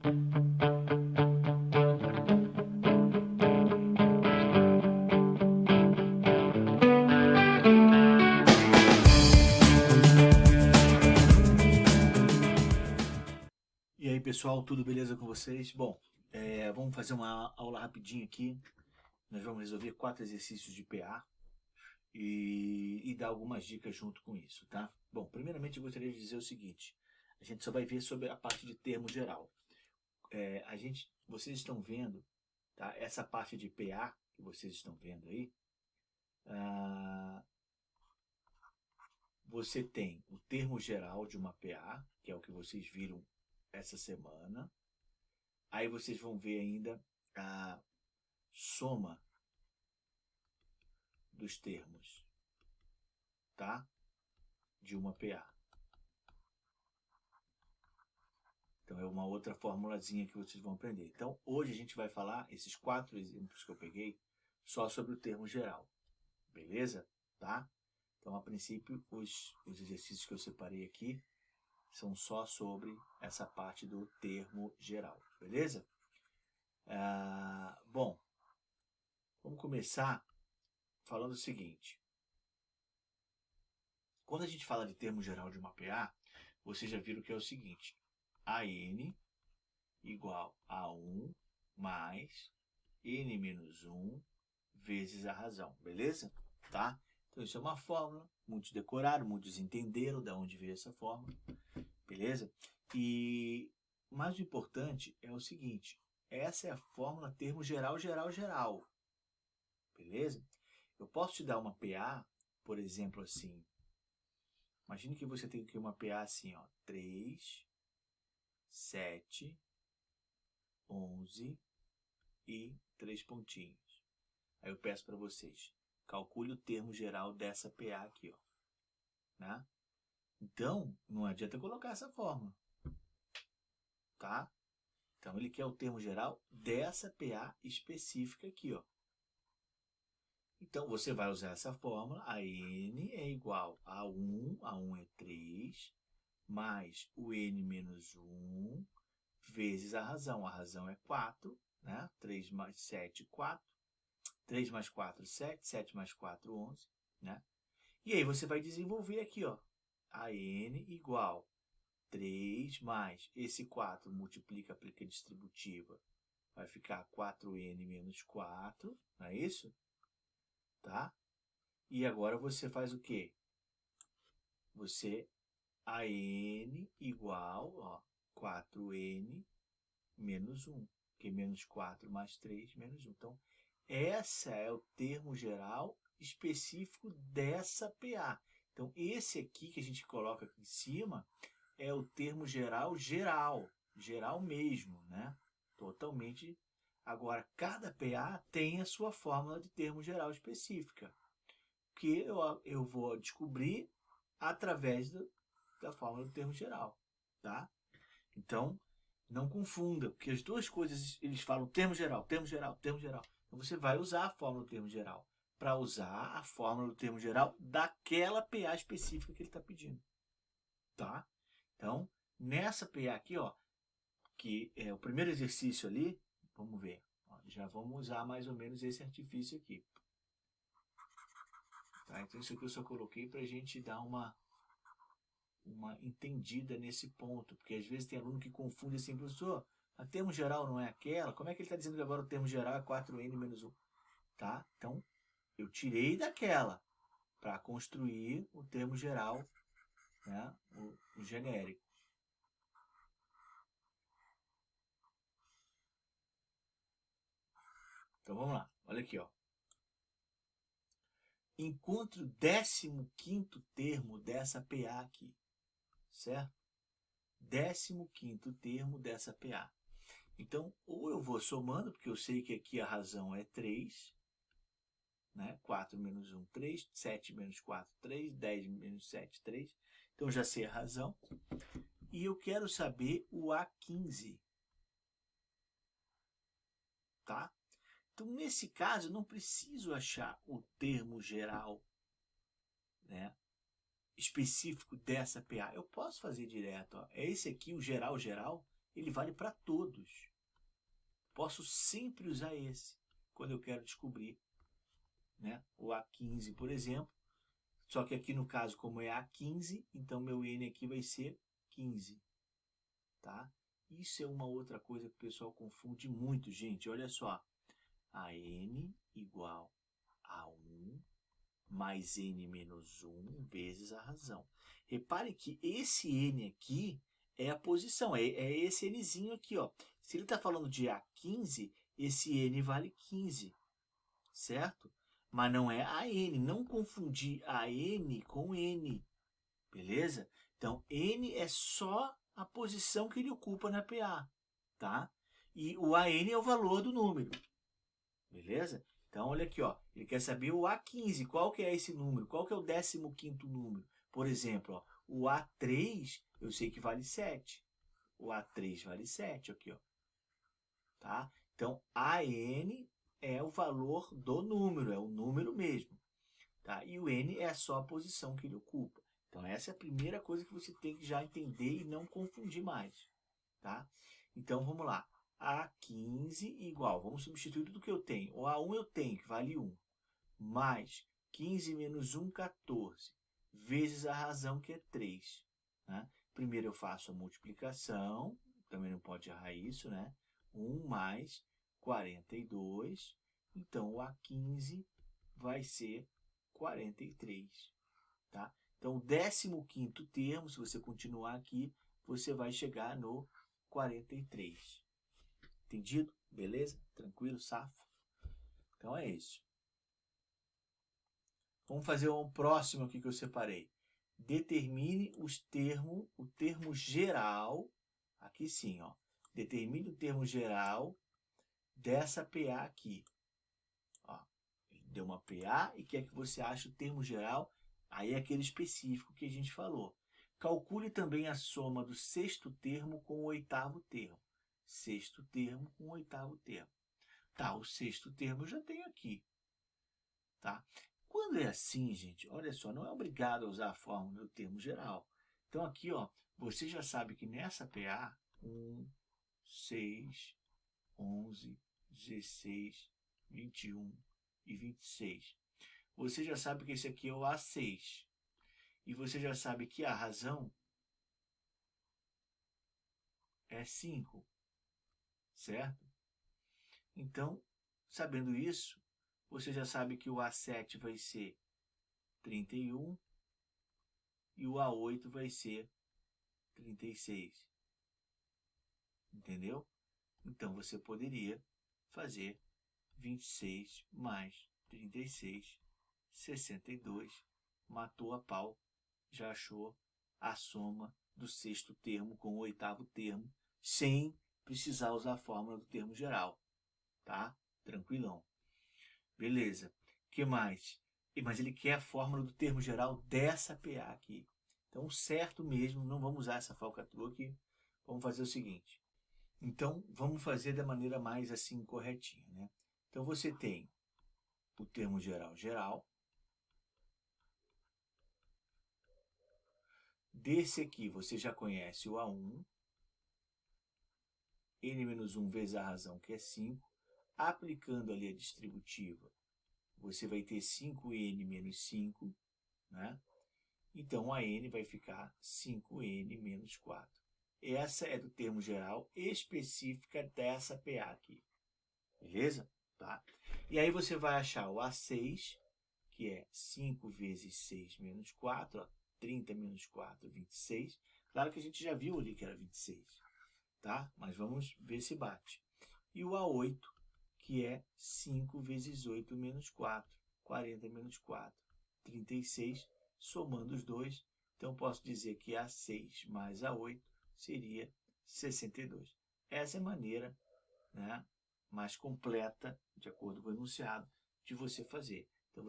E aí pessoal, tudo beleza com vocês? Bom, vamos fazer uma aula rapidinha aqui. Nós vamos resolver 4 exercícios de PA e dar algumas dicas junto com isso, tá? Bom, primeiramente eu gostaria de dizer o seguinte: a gente só vai ver sobre a parte de termo geral. Vocês estão vendo, tá? Essa parte de PA que vocês estão vendo aí, você tem o termo geral de uma PA, que é o que vocês viram essa semana. Aí vocês vão ver ainda a soma dos termos, tá? De uma PA. Então é uma outra formulazinha que vocês vão aprender. Então hoje a gente vai falar, esses 4 exemplos que eu peguei, só sobre o termo geral. Beleza? Tá? Então a princípio os exercícios que eu separei aqui são só sobre essa parte do termo geral. Beleza? Bom, vamos começar falando o seguinte. Quando a gente fala de termo geral de uma PA, vocês já viram que é o seguinte: AN igual a 1 mais N menos 1 vezes a razão, beleza? Tá? Então isso é uma fórmula, muitos decoraram, muitos entenderam de onde veio essa fórmula, beleza? Mas o importante é o seguinte: essa é a fórmula termo geral, geral, geral, beleza? Eu posso te dar uma PA, por exemplo, assim. Imagine que você tem aqui uma PA assim, ó, 3, 7, 11 e 3 pontinhos. Aí eu peço para vocês, calcule o termo geral dessa PA aqui, ó, né? Então, não adianta colocar essa fórmula, tá? Então, ele quer o termo geral dessa PA específica aqui, ó. Então, você vai usar essa fórmula, a N é igual a 1 é 3, mais o N menos 1, vezes a razão é 4, né? 3 mais 7, 4. 3 mais 4, 7. 7 mais 4, 11, né? E aí você vai desenvolver aqui, ó, a N igual 3 mais esse 4 multiplica, aplica distributiva, vai ficar 4N menos 4, não é isso? Tá? E agora você faz o quê? A N igual, ó, 4N menos 1, que é menos 4 mais 3, menos 1. Então, esse é o termo geral específico dessa PA. Então, esse aqui que a gente coloca aqui em cima é o termo geral geral, geral mesmo, né? Totalmente. Agora, cada PA tem a sua fórmula de termo geral específica, que eu vou descobrir através da fórmula do termo geral, tá? Então, não confunda, porque as duas coisas, eles falam termo geral, termo geral, termo geral. Então, você vai usar a fórmula do termo geral para usar a fórmula do termo geral daquela PA específica que ele está pedindo, tá? Então, nessa PA aqui, ó, que é o primeiro exercício ali, vamos ver. Ó, já vamos usar mais ou menos esse artifício aqui. Tá? Então, isso aqui eu só coloquei para a gente dar uma entendida nesse ponto, porque às vezes tem aluno que confunde assim, professor, a termo geral não é aquela? Como é que ele está dizendo que agora o termo geral é 4N menos 1? Tá? Então, eu tirei daquela para construir o termo geral, né? o genérico. Então, vamos lá. Olha aqui, ó. Encontre o 15º termo dessa PA aqui, certo? 15º termo dessa PA. Então, ou eu vou somando, porque eu sei que aqui a razão é 3, né? 4 menos 1, 3, 7 menos 4, 3, 10 menos 7, 3. Então, já sei a razão. E eu quero saber o A15, tá? Então, nesse caso, eu não preciso achar o termo geral, né, específico dessa PA. Eu posso fazer direto. Ó. É esse aqui, o geral geral, ele vale para todos. Posso sempre usar esse quando eu quero descobrir, né, o A15, por exemplo. Só que aqui no caso, como é A15, então meu N aqui vai ser 15. Tá? Isso é uma outra coisa que o pessoal confunde muito, gente. Olha só. A N igual a 1 mais N menos 1 vezes a razão. Repare que esse N aqui é a posição, é esse Nzinho aqui, ó. Se ele está falando de A15, esse N vale 15, certo? Mas não é a N, não confundir a N com N, beleza? Então, N é só a posição que ele ocupa na PA, tá? E o AN é o valor do número, beleza? Então, olha aqui, ó, ele quer saber o A15, qual que é esse número? Qual que é o 15º número? Por exemplo, ó, o A3, eu sei que vale 7. O A3 vale 7, aqui, ó. Tá? Então, AN é o valor do número, é o número mesmo. Tá? E o N é só a posição que ele ocupa. Então, essa é a primeira coisa que você tem que já entender e não confundir mais. Tá? Então, vamos lá. A15 igual, vamos substituir tudo que eu tenho. O A1 eu tenho, que vale 1. Mais 15 menos 1, 14. Vezes a razão, que é 3. Né? Primeiro eu faço a multiplicação. Também não pode errar isso, né? 1 mais 42. Então, o A15 vai ser 43. Tá? Então, o 15º termo, se você continuar aqui, você vai chegar no 43. Entendido? Beleza? Tranquilo, safo? Então é isso. Vamos fazer um próximo aqui que eu separei. Determine o termo geral. Aqui sim, ó. Determine o termo geral dessa PA aqui. Ó, ele deu uma PA e quer que você ache o termo geral. Aí é aquele específico que a gente falou. Calcule também a soma do 6º termo com o 8º termo. 6º termo com o 8º termo. Tá, o 6º termo eu já tenho aqui. Tá? Quando é assim, gente, olha só, não é obrigado a usar a fórmula do termo geral. Então aqui, ó, você já sabe que nessa PA, 1, 6, 11, 16, 21 e 26. Você já sabe que esse aqui é o A6. E você já sabe que a razão é 5, certo? Então, sabendo isso, você já sabe que o A7 vai ser 31 e o A8 vai ser 36. Entendeu? Então, você poderia fazer 26 mais 36, 62, matou a pau, já achou a soma do 6º termo com o 8º termo, sem precisar usar a fórmula do termo geral. Tá? Tranquilão. Beleza. O que mais? Mas ele quer a fórmula do termo geral dessa PA aqui. Então, certo mesmo, não vamos usar essa falcatrua aqui. Vamos fazer o seguinte. Então, vamos fazer da maneira mais assim corretinha, né? Então, você tem o termo geral. Desse aqui, você já conhece o A1. N-1 vezes a razão, que é 5. Aplicando ali a distributiva, você vai ter 5n menos 5, né? Então, a n vai ficar 5n menos 4. Essa é do termo geral específica dessa PA aqui. Beleza? Tá? E aí você vai achar o A6, que é 5 vezes 6 menos 4, ó, 30 menos 4, 26. Claro que a gente já viu ali que era 26, tá? Mas vamos ver se bate. E o A8, que é 5 vezes 8 menos 4, 40 menos 4, 36, somando os dois. Então, posso dizer que A6 mais A8 seria 62. Essa é a maneira, né, mais completa, de acordo com o enunciado, de você fazer. Então,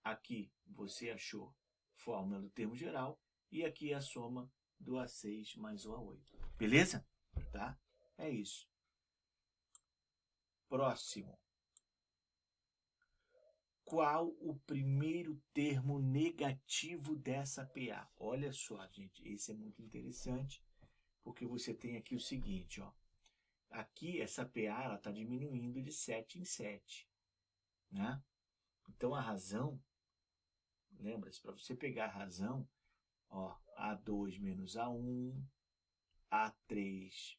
aqui você achou fórmula do termo geral e aqui a soma do A6 mais o A8. Beleza? Tá? É isso. Próximo. Qual o primeiro termo negativo dessa PA? Olha só, gente, esse é muito interessante, Porque você tem aqui o seguinte, ó. Aqui, essa PA, ela está diminuindo de 7 em 7, né? Então, a razão, lembra-se, para você pegar a razão, ó, A2 menos A1, A3,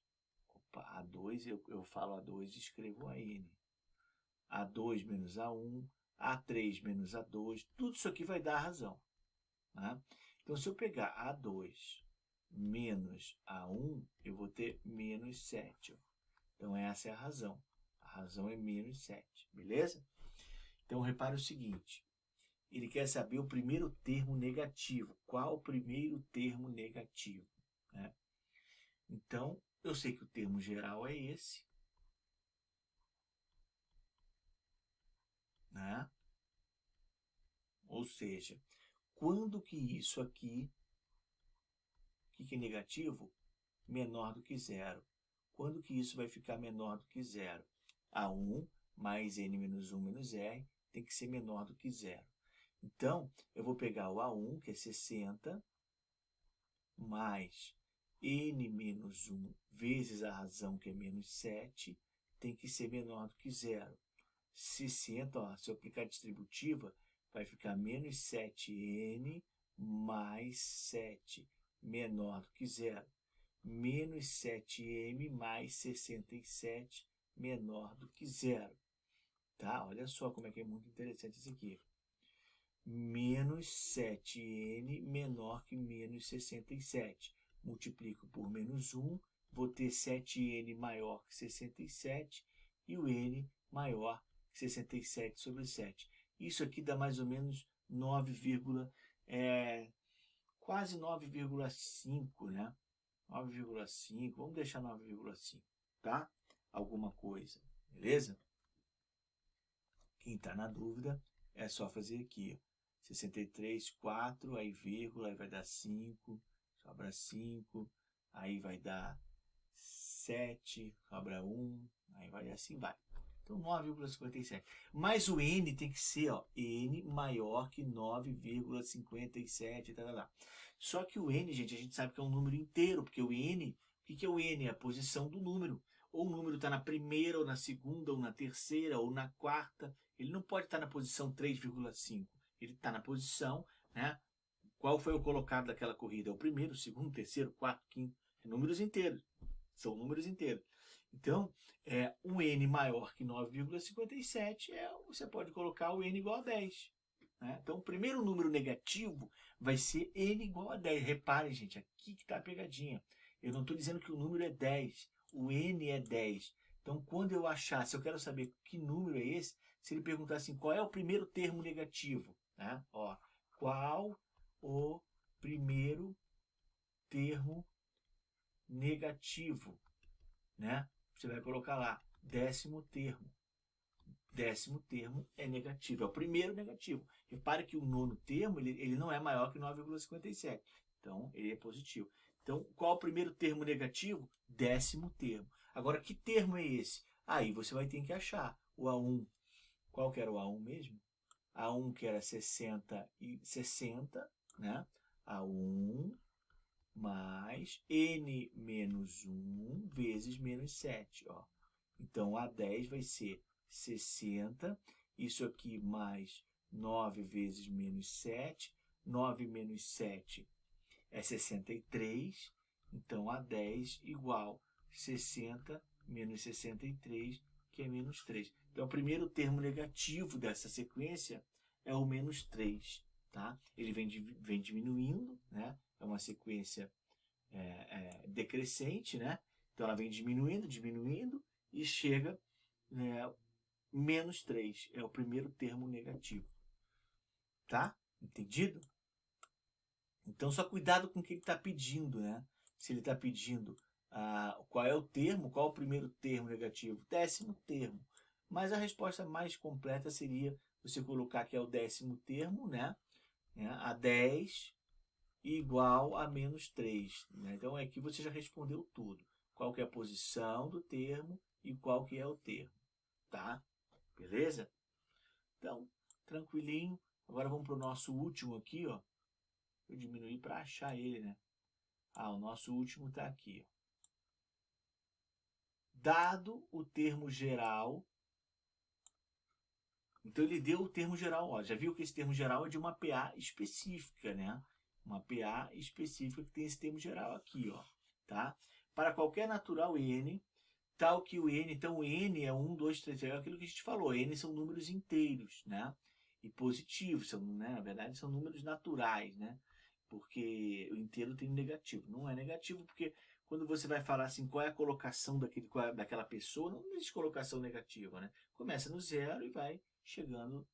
opa, A2, eu falo A2 e escrevo AN. A2 menos A1, A3 menos A2, tudo isso aqui vai dar a razão, né? Então, se eu pegar A2 menos A1, eu vou ter menos 7, ó. Então, essa é a razão. A razão é menos 7, beleza? Então, repare o seguinte. Ele quer saber o primeiro termo negativo. Qual o primeiro termo negativo, né? Então, eu sei que o termo geral é esse, né? Ou seja, quando que isso aqui, o que é negativo? Menor do que zero. Quando que isso vai ficar menor do que zero? A1 mais n menos 1 menos r tem que ser menor do que zero. Então, eu vou pegar o A1, que é 60, mais n menos 1 vezes a razão, que é menos 7, tem que ser menor do que zero. 60, ó, se eu aplicar a distributiva, vai ficar menos 7n mais 7, menor do que zero. Menos 7m mais 67, menor do que zero. Tá? Olha só como é que é muito interessante isso aqui. Menos 7n menor que menos 67. Multiplico por menos 1, vou ter 7n maior que 67 e o n maior que 67 sobre 7. Isso aqui dá mais ou menos 9, quase 9,5, né? 9,5, vamos deixar 9,5, tá? Alguma coisa, beleza? Quem está na dúvida, é só fazer aqui, ó. 63, 4, aí vírgula, aí vai dar 5, sobra 5, aí vai dar 7, sobra 1, aí vai assim, vai. Então, 9,57. Mas o n tem que ser, ó, n maior que 9,57, tá, tá, tá. Só que o n, gente, a gente sabe que é um número inteiro, porque o n, o que é o n? É a posição do número. Ou o número está na primeira, ou na segunda, ou na terceira, ou na quarta. Ele não pode estar na posição 3,5. Ele está na posição, né? Qual foi o colocado daquela corrida? É o primeiro, o segundo, o terceiro, o quarto, o quinto. É números inteiros. São números inteiros. Então, um n maior que 9,57, você pode colocar o n igual a 10. Né? Então, o primeiro número negativo vai ser n igual a 10. Reparem, gente, aqui que está a pegadinha. Eu não estou dizendo que o número é 10. O n é 10. Então, quando eu achar, se eu quero saber que número é esse, se ele perguntar assim, qual é o primeiro termo negativo? Né? Ó, qual o primeiro termo negativo? Né? Você vai colocar lá, 10º termo. 10º termo é negativo, é o primeiro negativo. Repare que o 9º termo, ele não é maior que 9,57. Então, ele é positivo. Então, qual é o primeiro termo negativo? 10º termo. Agora, que termo é esse? Aí você vai ter que achar o A1. Qual que era o A1 mesmo? A1 que era 60 e 60, né? A1 mais n menos 1 vezes menos 7, ó. Então, A10 vai ser 60, isso aqui mais 9 vezes menos 7, 9 menos 7 é 63, então A10 igual 60 menos 63, que é menos 3. Então, o primeiro termo negativo dessa sequência é o menos 3, tá? Ele vem diminuindo, né? É uma sequência decrescente, né? Então, ela vem diminuindo, diminuindo e chega menos 3. É o primeiro termo negativo, tá? Entendido? Então, só cuidado com o que ele está pedindo, né? Se ele está pedindo qual é o termo, qual é o primeiro termo negativo? 10º termo. Mas a resposta mais completa seria você colocar que é o 10º termo, né? A 10 igual a menos 3. Né? Então, aqui você já respondeu tudo. Qual que é a posição do termo e qual que é o termo. Tá? Beleza? Então, tranquilinho. Agora vamos para o nosso último aqui, ó. Eu diminuí para achar ele, né? O nosso último está aqui, ó. dado o termo geral. Então, ele deu o termo geral. Ó, já viu que esse termo geral é de uma PA específica, né? Uma PA específica que tem esse termo geral aqui, ó, tá? Para qualquer natural n, tal que o n, então o n é 1, 2, 3, é aquilo que a gente falou, n são números inteiros, né? E positivos, são, né? Na verdade são números naturais, né? Porque o inteiro tem negativo. Não é negativo porque quando você vai falar assim, qual é a colocação daquela pessoa, não existe colocação negativa, né? Começa no zero e vai chegando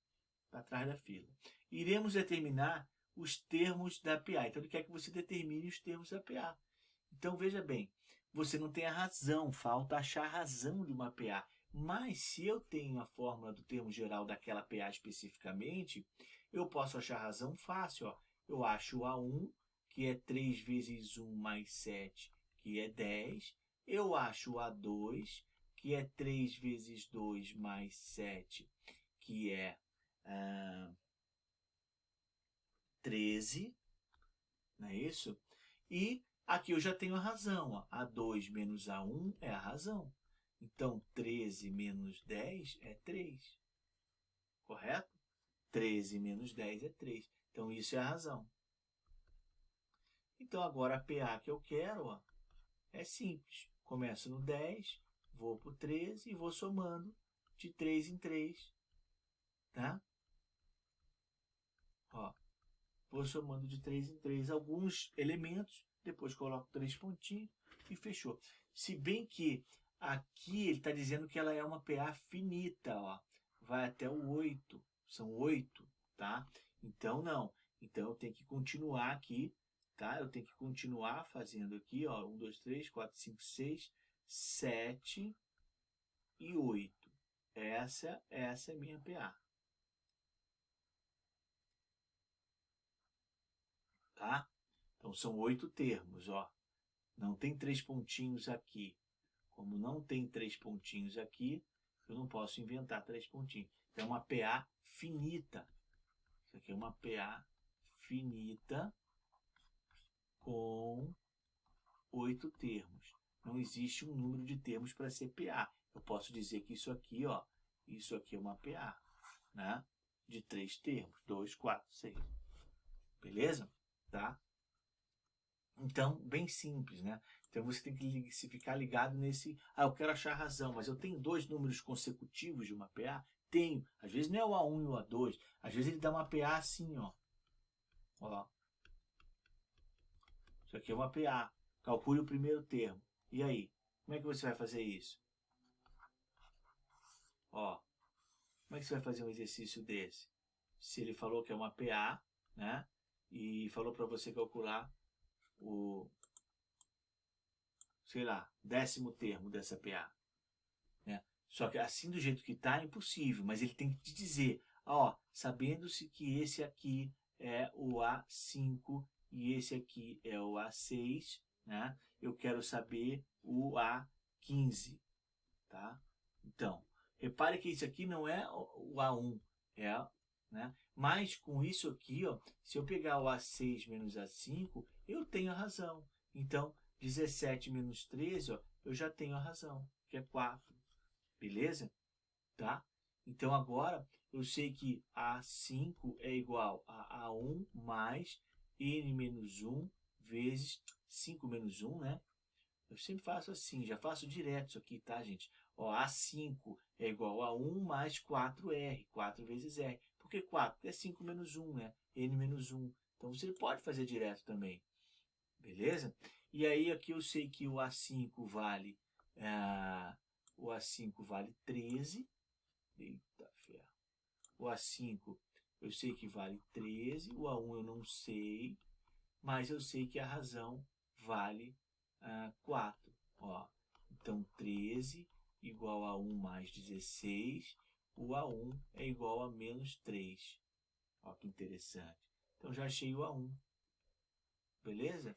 atrás da fila. Iremos determinar os termos da PA. Então, ele quer que você determine os termos da PA. Então, veja bem, você não tem a razão, falta achar a razão de uma PA. Mas, se eu tenho a fórmula do termo geral daquela PA especificamente, eu posso achar a razão fácil. Ó. Eu acho o A1, que é 3 vezes 1 mais 7, que é 10. Eu acho o A2, que é 3 vezes 2 mais 7, que é 13, não é isso? E aqui eu já tenho a razão, ó. A2 menos A1 é a razão. Então, 13 menos 10 é 3, correto? 13 menos 10 é 3. Então, isso é a razão. Então, agora a PA que eu quero, ó, é simples. Começo no 10, vou para o 13 e vou somando de 3 em 3, tá? Ó, vou somando de 3 em 3 alguns elementos, depois coloco 3 pontinhos e fechou. Se bem que aqui ele está dizendo que ela é uma PA finita, ó. Vai até o 8, são 8, tá? Então não, então eu tenho que continuar aqui, tá? Eu tenho que continuar fazendo aqui, ó, 1, 2, 3, 4, 5, 6, 7 e 8. Essa é a minha PA. Tá? Então, são 8 termos, ó. Não tem 3 pontinhos aqui. Como não tem 3 pontinhos aqui, eu não posso inventar 3 pontinhos. Então, é uma PA finita. Isso aqui é uma PA finita com 8 termos. Não existe um número de termos para ser PA. Eu posso dizer que isso aqui, ó, isso aqui é uma PA, né? De 3 termos. 2, 4, 6. Beleza? Tá? Então, bem simples, né? Então, você tem que se ficar ligado nesse... Ah, eu quero achar a razão, mas eu tenho 2 números consecutivos de uma PA? Tenho. Às vezes não é o A1 e o A2. Às vezes ele dá uma PA assim, ó. Olha lá. Isso aqui é uma PA. Calcule o primeiro termo. E aí? Como é que você vai fazer isso? Ó. Como é que você vai fazer um exercício desse? Se ele falou que é uma PA, né? E falou para você calcular o... sei lá, 10º termo dessa PA. Né? Só que assim do jeito que está é impossível, mas ele tem que te dizer, ó, sabendo-se que esse aqui é o A5 e esse aqui é o A6, né? Eu quero saber o A15, tá? Então, repare que isso aqui não é o A1, é, né? Mas com isso aqui, ó, se eu pegar o A6 menos A5, eu tenho a razão. Então, 17 menos 13, ó, eu já tenho a razão, que é 4. Beleza? Tá? Então, agora, eu sei que A5 é igual a A1 mais N menos 1 vezes 5 menos 1, né? Eu sempre faço assim, já faço direto isso aqui, tá, gente? Ó, A5 é igual a 1 mais 4R, 4 vezes R. Por que 4? Porque é 5 menos 1, né? N menos 1. Então, você pode fazer direto também. Beleza? E aí, aqui eu sei que o A5 vale... o A5 vale 13. Eita ferro. O A5 eu sei que vale 13. O A1 eu não sei. Mas eu sei que a razão vale 4. Ó. Então, 13 igual a 1 mais 16. O A1 é igual a menos 3. Ó, que interessante. Então, já achei o A1. Beleza?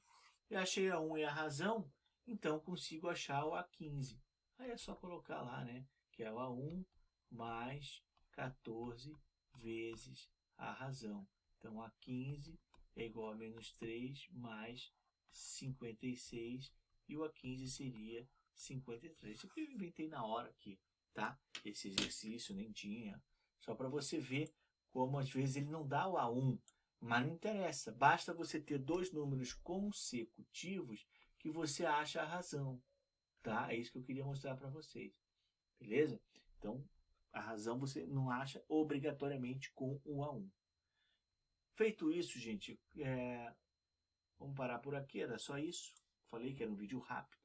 Já achei a 1 e a razão. Então, consigo achar o A15. Aí é só colocar lá, né? Que é o A1 mais 14 vezes a razão. Então, A15 é igual a menos 3 mais 56. E o A15 seria 53. Isso aqui eu inventei na hora aqui, tá? Esse exercício nem tinha. Só para você ver como às vezes ele não dá o A1, mas não interessa. Basta você ter dois números consecutivos que você acha a razão, tá? É isso que eu queria mostrar para vocês, beleza? Então, a razão você não acha obrigatoriamente com o A1. Feito isso, gente, vamos parar por aqui. Era só isso. Falei que era um vídeo rápido,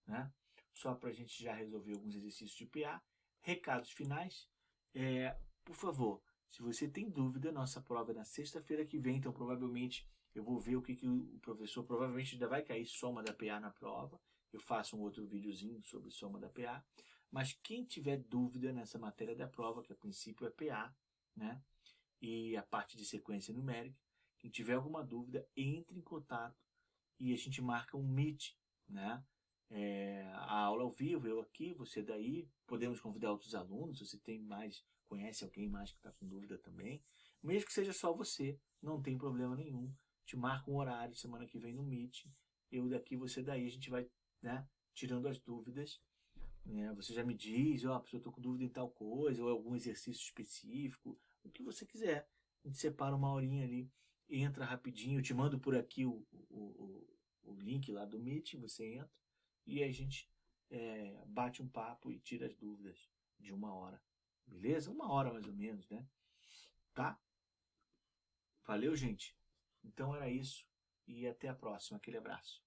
né? Só para a gente já resolver alguns exercícios de PA. Recados finais. Por favor, se você tem dúvida, nossa prova é na sexta-feira que vem, então provavelmente eu vou ver o que o professor, provavelmente ainda vai cair soma da PA na prova. Eu faço um outro videozinho sobre soma da PA. Mas quem tiver dúvida nessa matéria da prova, que a princípio é PA, né? E a parte de sequência numérica, quem tiver alguma dúvida, entre em contato e a gente marca um meet, né? A aula ao vivo, eu aqui, você daí, podemos convidar outros alunos, se você tem mais, conhece alguém mais que está com dúvida também, mesmo que seja só você, não tem problema nenhum, te marca um horário, semana que vem no meet, eu daqui, você daí, a gente vai, né, tirando as dúvidas, né? Você já me diz, ó, eu estou com dúvida em tal coisa, ou algum exercício específico, o que você quiser, a gente separa uma horinha ali, entra rapidinho, eu te mando por aqui o link lá do Meet, você entra e a gente bate um papo e tira as dúvidas de uma hora, beleza? Uma hora mais ou menos, né? Tá? Valeu, gente? Então era isso e até a próxima. Aquele abraço.